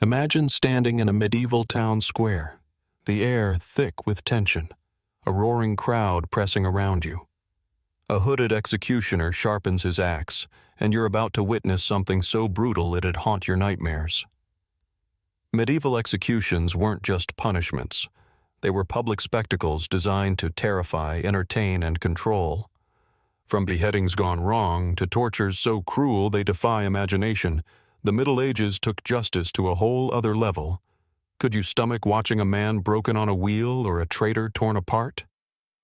Imagine standing in a medieval town square, the air thick with tension, a roaring crowd pressing around you. A hooded executioner sharpens his axe, and you're about to witness something so brutal it'd haunt your nightmares. Medieval executions weren't just punishments. They were public spectacles designed to terrify, entertain, and control. From beheadings gone wrong to tortures so cruel they defy imagination, the Middle Ages took justice to a whole other level. Could you stomach watching a man broken on a wheel or a traitor torn apart?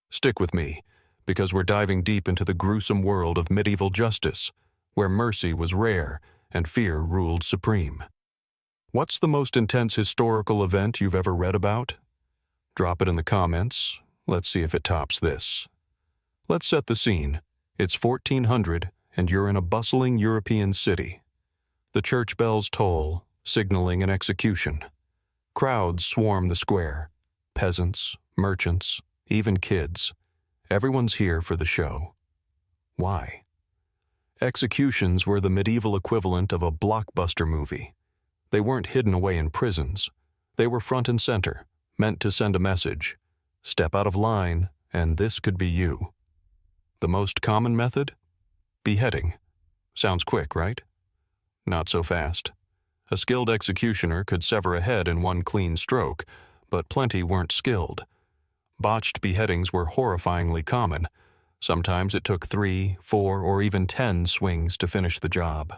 Stick with me, because we're diving deep into the gruesome world of medieval justice, where mercy was rare and fear ruled supreme. What's the most intense historical event you've ever read about? Drop it in the comments. Let's see if it tops this. Let's set the scene. It's 1400, and you're in a bustling European city. The church bells toll, signaling an execution. Crowds swarm the square. Peasants, merchants, even kids. Everyone's here for the show. Why? Executions were the medieval equivalent of a blockbuster movie. They weren't hidden away in prisons. They were front and center, meant to send a message. Step out of line, and this could be you. The most common method? Beheading. Sounds quick, right? Not so fast. A skilled executioner could sever a head in one clean stroke, but plenty weren't skilled. Botched beheadings were horrifyingly common. Sometimes it took 3, 4, or even 10 swings to finish the job.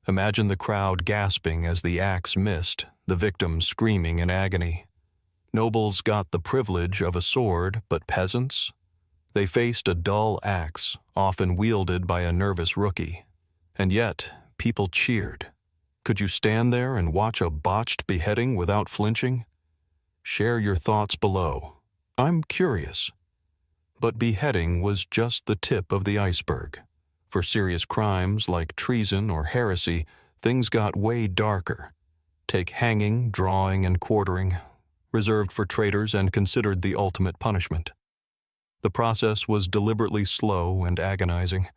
Imagine the crowd gasping as the axe missed, the victim screaming in agony. Nobles got the privilege of a sword, but peasants? They faced a dull axe, often wielded by a nervous rookie. And yet, people cheered. Could you stand there and watch a botched beheading without flinching? Share your thoughts below. I'm curious. But beheading was just the tip of the iceberg. For serious crimes like treason or heresy, things got way darker. Take hanging, drawing, and quartering, reserved for traitors and considered the ultimate punishment. The process was deliberately slow and agonizing.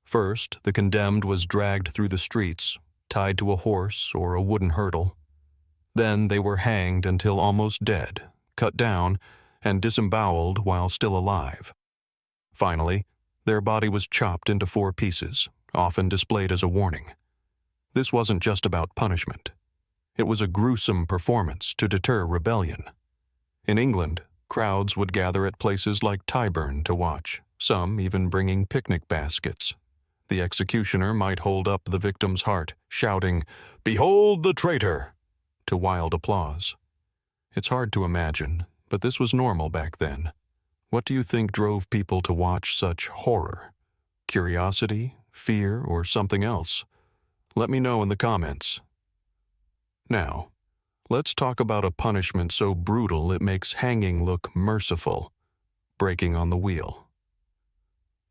First, the condemned was dragged through the streets, tied to a horse or a wooden hurdle. Then they were hanged until almost dead, cut down, and disemboweled while still alive. Finally, their body was chopped into 4 pieces, often displayed as a warning. This wasn't just about punishment. It was a gruesome performance to deter rebellion. In England, crowds would gather at places like Tyburn to watch, some even bringing picnic baskets. The executioner might hold up the victim's heart, shouting, "Behold the traitor!" to wild applause. It's hard to imagine, but this was normal back then. What do you think drove people to watch such horror? Curiosity, fear, or something else? Let me know in the comments. Now, let's talk about a punishment so brutal it makes hanging look merciful: breaking on the wheel.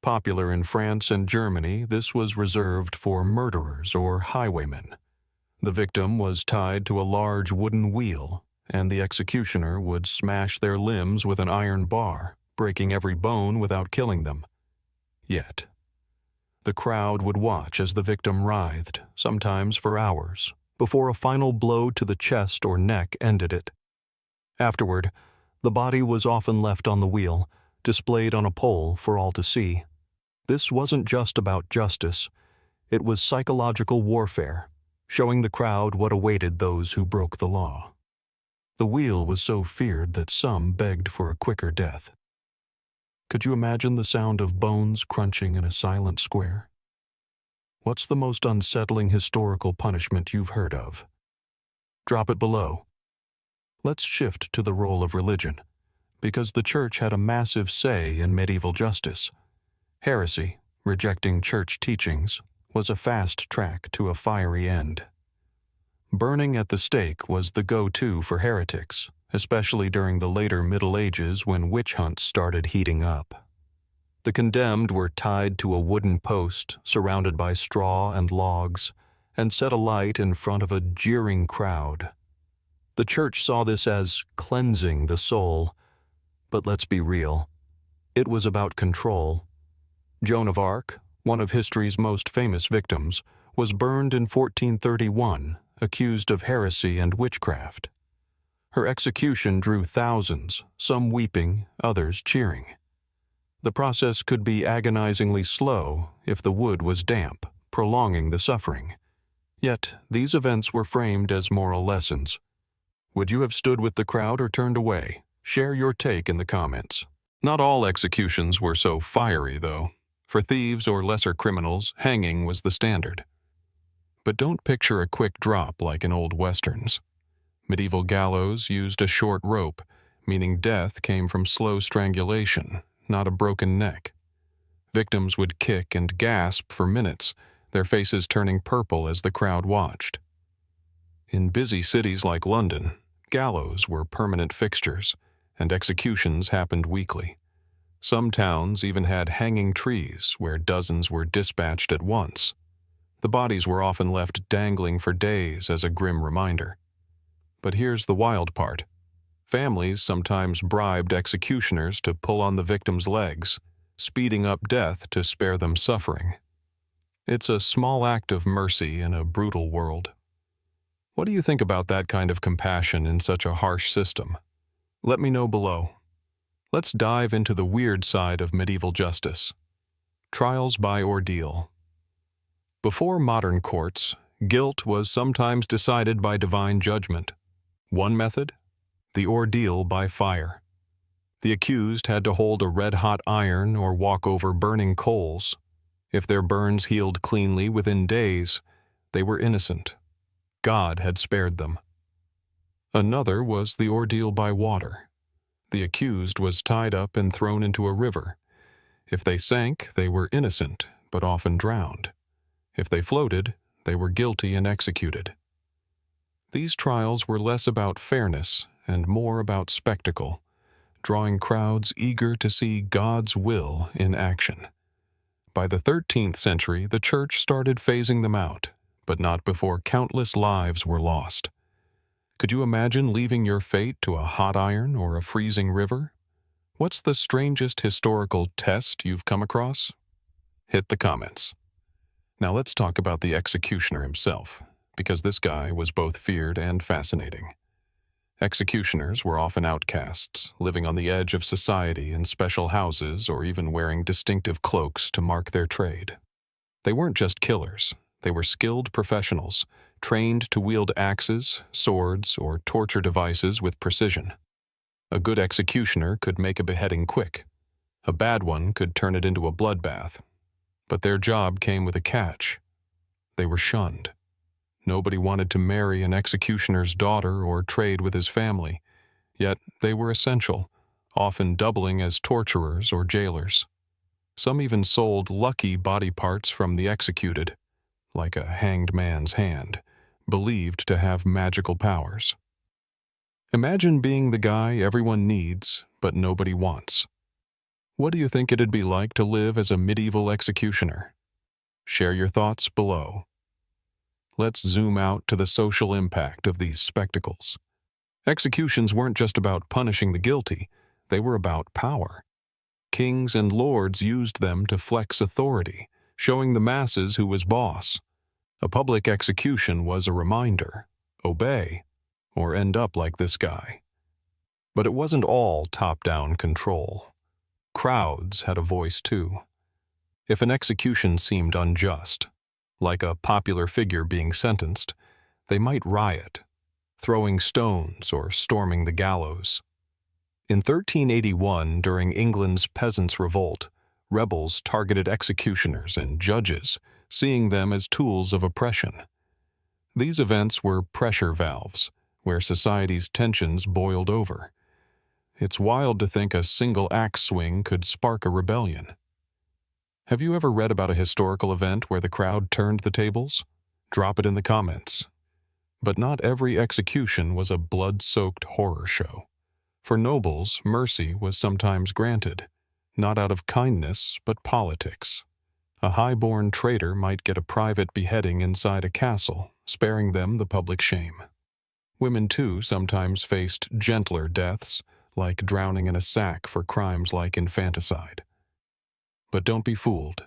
Popular in France and Germany, this was reserved for murderers or highwaymen. The victim was tied to a large wooden wheel, and the executioner would smash their limbs with an iron bar, breaking every bone without killing them. Yet, the crowd would watch as the victim writhed, sometimes for hours, before a final blow to the chest or neck ended it. Afterward, the body was often left on the wheel, displayed on a pole for all to see. This wasn't just about justice. It was psychological warfare, showing the crowd what awaited those who broke the law. The wheel was so feared that some begged for a quicker death. Could you imagine the sound of bones crunching in a silent square? What's the most unsettling historical punishment you've heard of? Drop it below. Let's shift to the role of religion, because the church had a massive say in medieval justice. Heresy, rejecting church teachings, was a fast track to a fiery end. Burning at the stake was the go-to for heretics, especially during the later Middle Ages when witch hunts started heating up. The condemned were tied to a wooden post surrounded by straw and logs and set alight in front of a jeering crowd. The church saw this as cleansing the soul, but let's be real, it was about control. Joan of Arc, one of history's most famous victims, was burned in 1431 accused of heresy and witchcraft. Her execution drew thousands, some weeping, others cheering. The process could be agonizingly slow if the wood was damp, prolonging the suffering. Yet, these events were framed as moral lessons. Would you have stood with the crowd or turned away? Share your take in the comments. Not all executions were so fiery, though. For thieves or lesser criminals, hanging was the standard. But don't picture a quick drop like in old westerns. Medieval gallows used a short rope, meaning death came from slow strangulation, not a broken neck. Victims would kick and gasp for minutes, their faces turning purple as the crowd watched. In busy cities like London, gallows were permanent fixtures, and executions happened weekly. Some towns even had hanging trees where dozens were dispatched at once. The bodies were often left dangling for days as a grim reminder. But here's the wild part. Families sometimes bribed executioners to pull on the victim's legs, speeding up death to spare them suffering. It's a small act of mercy in a brutal world. What do you think about that kind of compassion in such a harsh system? Let me know below. Let's dive into the weird side of medieval justice. Trials by ordeal. Before modern courts, guilt was sometimes decided by divine judgment. One method? The ordeal by fire. The accused had to hold a red-hot iron or walk over burning coals. If their burns healed cleanly within days, they were innocent. God had spared them. Another was the ordeal by water. The accused was tied up and thrown into a river. If they sank, they were innocent, but often drowned. If they floated, they were guilty and executed. These trials were less about fairness and more about spectacle, drawing crowds eager to see God's will in action. By the 13th century, the Church started phasing them out, but not before countless lives were lost. Could you imagine leaving your fate to a hot iron or a freezing river? What's the strangest historical test you've come across? Hit the comments. Now let's talk about the executioner himself, because this guy was both feared and fascinating. Executioners were often outcasts, living on the edge of society in special houses or even wearing distinctive cloaks to mark their trade. They weren't just killers, they were skilled professionals, trained to wield axes, swords, or torture devices with precision. A good executioner could make a beheading quick. A bad one could turn it into a bloodbath. But their job came with a catch. They were shunned. Nobody wanted to marry an executioner's daughter or trade with his family, yet they were essential, often doubling as torturers or jailers. Some even sold lucky body parts from the executed, like a hanged man's hand, believed to have magical powers. Imagine being the guy everyone needs, but nobody wants. What do you think it'd be like to live as a medieval executioner? Share your thoughts below. Let's zoom out to the social impact of these spectacles. Executions weren't just about punishing the guilty, they were about power. Kings and lords used them to flex authority, showing the masses who was boss. A public execution was a reminder: obey, or end up like this guy. But it wasn't all top-down control. Crowds had a voice too. If an execution seemed unjust, like a popular figure being sentenced, they might riot, throwing stones or storming the gallows. In 1381, during England's Peasants' Revolt, rebels targeted executioners and judges, seeing them as tools of oppression. These events were pressure valves, where society's tensions boiled over. It's wild to think a single axe swing could spark a rebellion. Have you ever read about a historical event where the crowd turned the tables? Drop it in the comments. But not every execution was a blood-soaked horror show. For nobles, mercy was sometimes granted, not out of kindness, but politics. A high-born traitor might get a private beheading inside a castle, sparing them the public shame. Women, too, sometimes faced gentler deaths, like drowning in a sack for crimes like infanticide. But don't be fooled.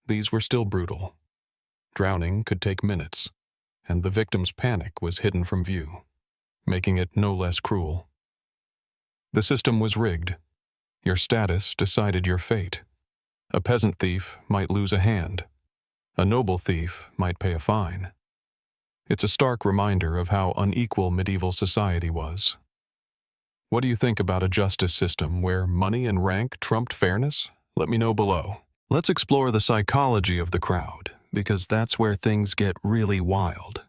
These were still brutal. Drowning could take minutes, and the victim's panic was hidden from view, making it no less cruel. The system was rigged. Your status decided your fate. A peasant thief might lose a hand. A noble thief might pay a fine. It's a stark reminder of how unequal medieval society was. What do you think about a justice system where money and rank trumped fairness? Let me know below. Let's explore the psychology of the crowd, because that's where things get really wild.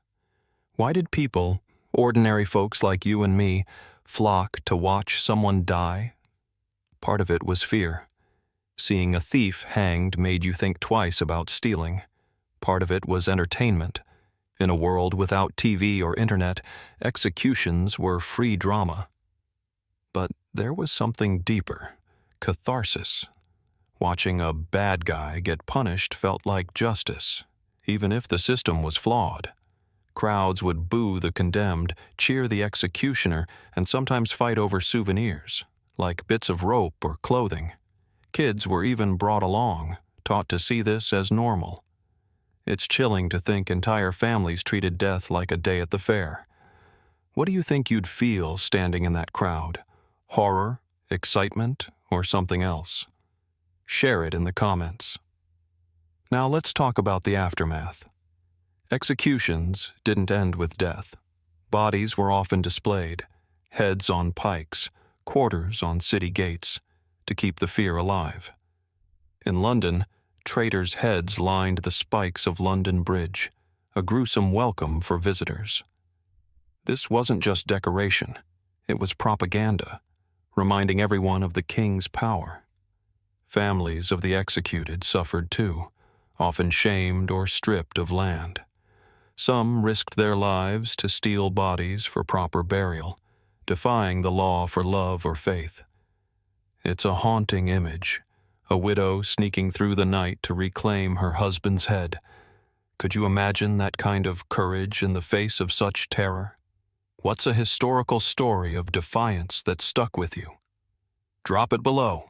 Why did people, ordinary folks like you and me, flock to watch someone die? Part of it was fear. Seeing a thief hanged made you think twice about stealing. Part of it was entertainment. In a world without TV or internet, executions were free drama. But there was something deeper: catharsis. Watching a bad guy get punished felt like justice, even if the system was flawed. Crowds would boo the condemned, cheer the executioner, and sometimes fight over souvenirs, like bits of rope or clothing. Kids were even brought along, taught to see this as normal. It's chilling to think entire families treated death like a day at the fair. What do you think you'd feel standing in that crowd? Horror, excitement, or something else? Share it in the comments. Now let's talk about the aftermath. Executions didn't end with death. Bodies were often displayed, heads on pikes, quarters on city gates, to keep the fear alive. In London, traitors' heads lined the spikes of London Bridge, a gruesome welcome for visitors. This wasn't just decoration, it was propaganda, reminding everyone of the king's power. Families of the executed suffered too, often shamed or stripped of land. Some risked their lives to steal bodies for proper burial, defying the law for love or faith. It's a haunting image, a widow sneaking through the night to reclaim her husband's head. Could you imagine that kind of courage in the face of such terror? What's a historical story of defiance that stuck with you? Drop it below.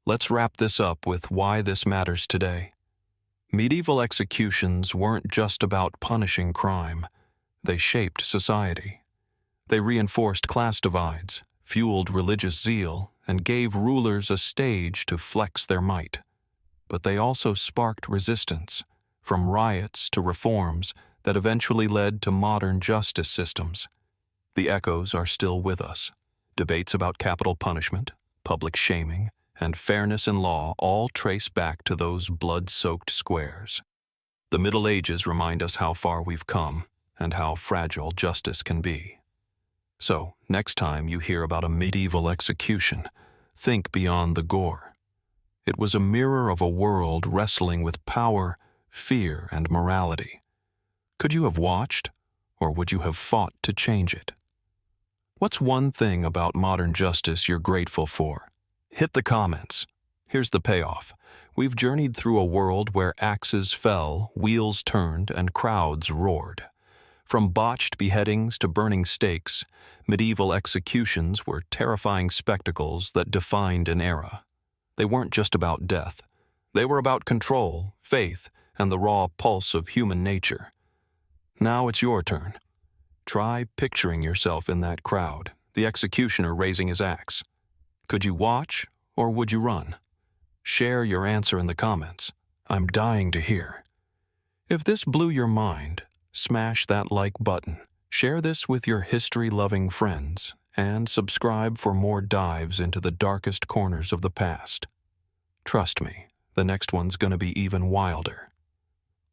Let's wrap this up with why this matters today. Medieval executions weren't just about punishing crime. They shaped society. They reinforced class divides, fueled religious zeal, and gave rulers a stage to flex their might. But they also sparked resistance, from riots to reforms that eventually led to modern justice systems. The echoes are still with us. Debates about capital punishment, public shaming, and fairness in law all trace back to those blood-soaked squares. The Middle Ages remind us how far we've come and how fragile justice can be. So, next time you hear about a medieval execution, think beyond the gore. It was a mirror of a world wrestling with power, fear, and morality. Could you have watched, or would you have fought to change it? What's one thing about modern justice you're grateful for? Hit the comments. Here's the payoff. We've journeyed through a world where axes fell, wheels turned, and crowds roared. From botched beheadings to burning stakes, medieval executions were terrifying spectacles that defined an era. They weren't just about death. They were about control, faith, and the raw pulse of human nature. Now it's your turn. Try picturing yourself in that crowd, the executioner raising his axe. Could you watch, or would you run? Share your answer in the comments. I'm dying to hear. If this blew your mind, smash that like button, share this with your history-loving friends, and subscribe for more dives into the darkest corners of the past. Trust me, the next one's gonna be even wilder.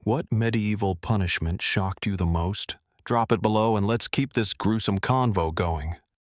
What medieval punishment shocked you the most? Drop it below and let's keep this gruesome convo going.